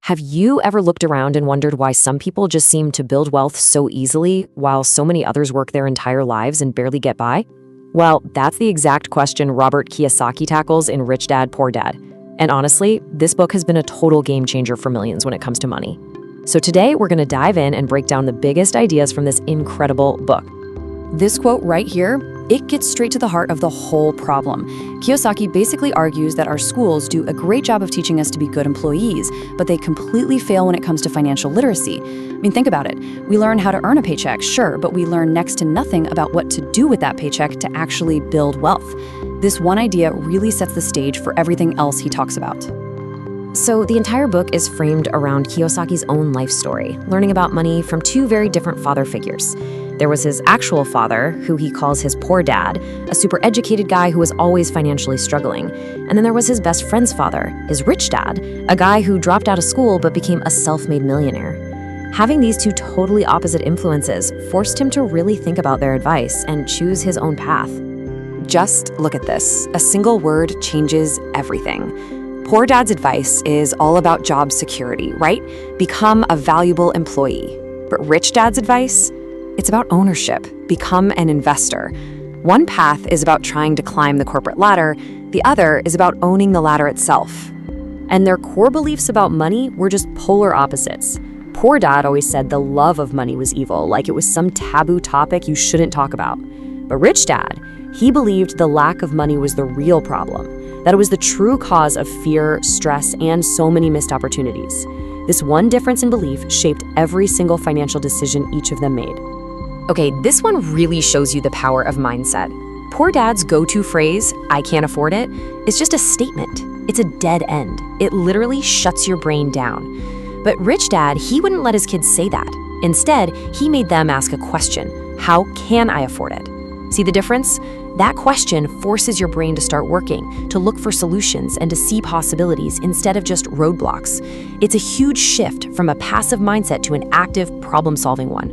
Have you ever looked around and wondered why some people just seem to build wealth so easily while so many others work their entire lives and barely get by? Well, that's the exact question Robert Kiyosaki tackles in Rich Dad, Poor Dad. And honestly, this book has been a total game changer for millions when it comes to money. So today, we're going to dive in and break down the biggest ideas from this incredible book. This quote right here, it gets straight to the heart of the whole problem. Kiyosaki basically argues that our schools do a great job of teaching us to be good employees, but they completely fail when it comes to financial literacy. I mean, think about it. We learn how to earn a paycheck, sure, but we learn next to nothing about what to do with that paycheck to actually build wealth. This one idea really sets the stage for everything else he talks about. So the entire book is framed around Kiyosaki's own life story, learning about money from two very different father figures. There was his actual father, who he calls his poor dad, a super educated guy who was always financially struggling. And then there was his best friend's father, his rich dad, a guy who dropped out of school but became a self-made millionaire. Having these two totally opposite influences forced him to really think about their advice and choose his own path. Just look at this. A single word changes everything. Poor Dad's advice is all about job security, right? Become a valuable employee. But Rich Dad's advice? It's about ownership. Become an investor. One path is about trying to climb the corporate ladder. The other is about owning the ladder itself. And their core beliefs about money were just polar opposites. Poor Dad always said the love of money was evil, like it was some taboo topic you shouldn't talk about. But Rich Dad, he believed the lack of money was the real problem, that it was the true cause of fear, stress, and so many missed opportunities. This one difference in belief shaped every single financial decision each of them made. Okay, this one really shows you the power of mindset. Poor Dad's go-to phrase, "I can't afford it," is just a statement. It's a dead end. It literally shuts your brain down. But Rich Dad, he wouldn't let his kids say that. Instead, he made them ask a question: how can I afford it? See the difference? That question forces your brain to start working, to look for solutions and to see possibilities instead of just roadblocks. It's a huge shift from a passive mindset to an active, problem-solving one.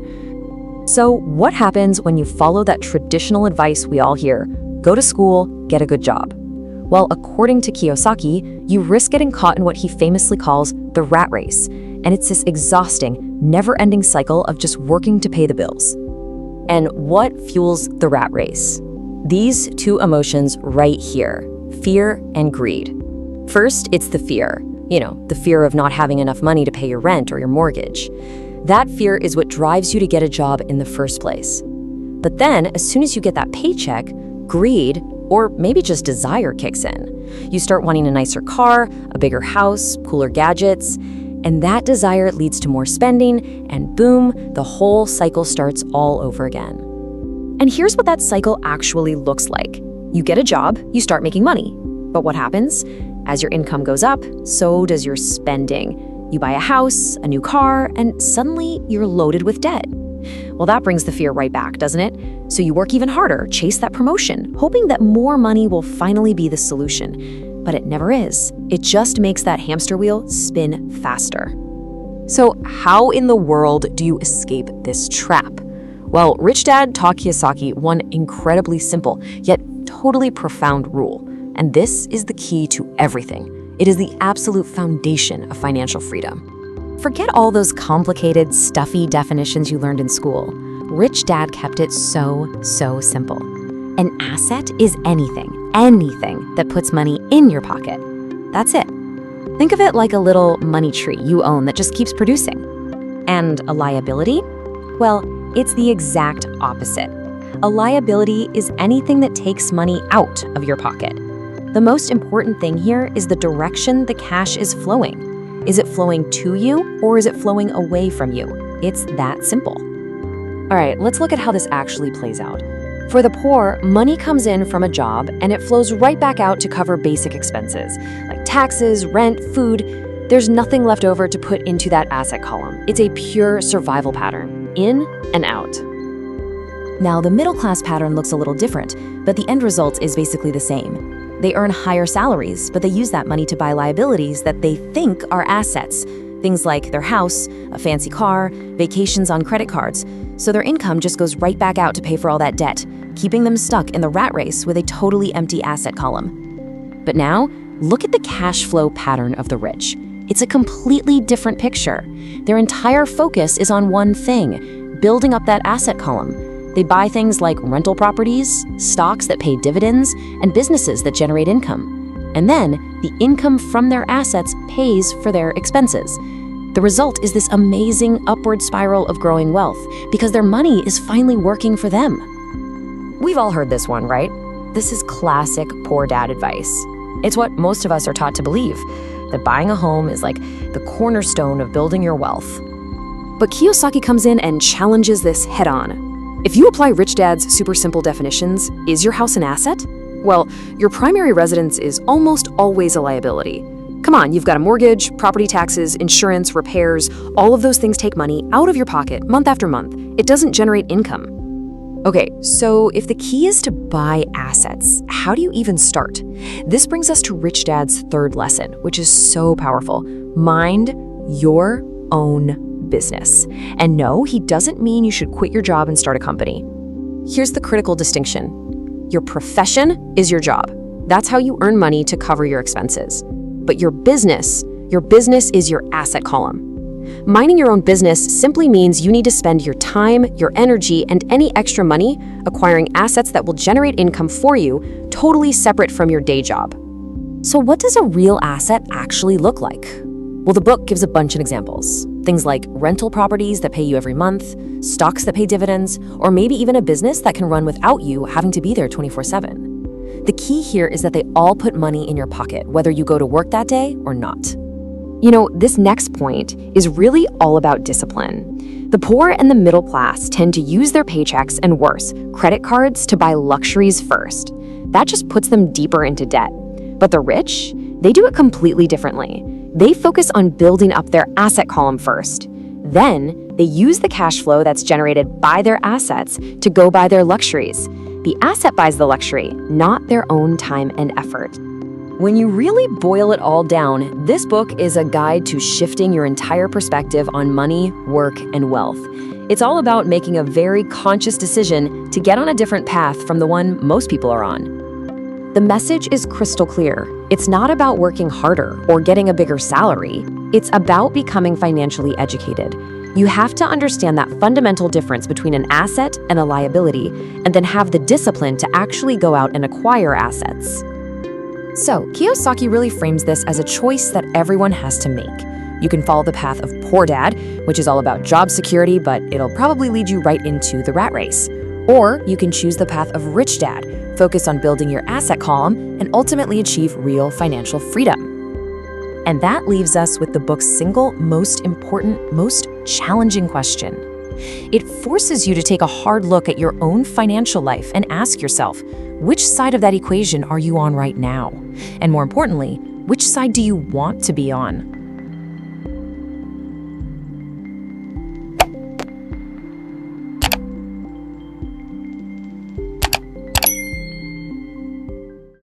So what happens when you follow that traditional advice we all hear? Go to school, get a good job. Well, according to Kiyosaki, you risk getting caught in what he famously calls the rat race. And it's this exhausting, never-ending cycle of just working to pay the bills. And what fuels the rat race? These two emotions right here, fear and greed. First, it's the fear. The fear of not having enough money to pay your rent or your mortgage. That fear is what drives you to get a job in the first place. But then, as soon as you get that paycheck, greed, or maybe just desire, kicks in. You start wanting a nicer car, a bigger house, cooler gadgets, and that desire leads to more spending, and boom, the whole cycle starts all over again. And here's what that cycle actually looks like. You get a job, you start making money. But what happens? As your income goes up, so does your spending. You buy a house, a new car, and suddenly you're loaded with debt. Well, that brings the fear right back, doesn't it? So you work even harder, chase that promotion, hoping that more money will finally be the solution. But it never is. It just makes that hamster wheel spin faster. So how in the world do you escape this trap? Well, Rich Dad taught Kiyosaki one incredibly simple, yet totally profound rule. And this is the key to everything. It is the absolute foundation of financial freedom. Forget all those complicated, stuffy definitions you learned in school. Rich Dad kept it so simple. An asset is anything that puts money in your pocket. That's it. Think of it like a little money tree you own that just keeps producing. And a liability? Well, it's the exact opposite. A liability is anything that takes money out of your pocket. The most important thing here is the direction the cash is flowing. Is it flowing to you or is it flowing away from you? It's that simple. All right, let's look at how this actually plays out. For the poor, money comes in from a job and it flows right back out to cover basic expenses, like taxes, rent, food. There's nothing left over to put into that asset column. It's a pure survival pattern, in and out. Now, the middle class pattern looks a little different, but the end result is basically the same. They earn higher salaries, but they use that money to buy liabilities that they think are assets. Things like their house, a fancy car, vacations on credit cards. So their income just goes right back out to pay for all that debt, keeping them stuck in the rat race with a totally empty asset column. But now, look at the cash flow pattern of the rich. It's a completely different picture. Their entire focus is on one thing, building up that asset column. They buy things like rental properties, stocks that pay dividends, and businesses that generate income. And then, the income from their assets pays for their expenses. The result is this amazing upward spiral of growing wealth because their money is finally working for them. We've all heard this one, right? This is classic poor dad advice. It's what most of us are taught to believe, that buying a home is like the cornerstone of building your wealth. But Kiyosaki comes in and challenges this head-on. If you apply Rich Dad's super simple definitions, is your house an asset? Well, your primary residence is almost always a liability. Come on, you've got a mortgage, property taxes, insurance, repairs, all of those things take money out of your pocket month after month. It doesn't generate income. Okay, so if the key is to buy assets, how do you even start? This brings us to Rich Dad's third lesson, which is so powerful. Mind your own business. And no, he doesn't mean you should quit your job and start a company. Here's the critical distinction. Your profession is your job. That's how you earn money to cover your expenses. But your business is your asset column. Minding your own business simply means you need to spend your time, your energy, and any extra money acquiring assets that will generate income for you, totally separate from your day job. So what does a real asset actually look like? Well, the book gives a bunch of examples. Things like rental properties that pay you every month, stocks that pay dividends, or maybe even a business that can run without you having to be there 24/7. The key here is that they all put money in your pocket, whether you go to work that day or not. You know, this next point is really all about discipline. The poor and the middle class tend to use their paychecks and worse, credit cards to buy luxuries first. That just puts them deeper into debt. But the rich, they do it completely differently. They focus on building up their asset column first. Then, they use the cash flow that's generated by their assets to go buy their luxuries. The asset buys the luxury, not their own time and effort. When you really boil it all down, this book is a guide to shifting your entire perspective on money, work, and wealth. It's all about making a very conscious decision to get on a different path from the one most people are on. The message is crystal clear. It's not about working harder or getting a bigger salary. It's about becoming financially educated. You have to understand that fundamental difference between an asset and a liability, and then have the discipline to actually go out and acquire assets. So, Kiyosaki really frames this as a choice that everyone has to make. You can follow the path of poor dad, which is all about job security, but it'll probably lead you right into the rat race. Or you can choose the path of rich dad, focus on building your asset column, and ultimately achieve real financial freedom. And that leaves us with the book's single most important, most challenging question. It forces you to take a hard look at your own financial life and ask yourself, which side of that equation are you on right now? And more importantly, which side do you want to be on?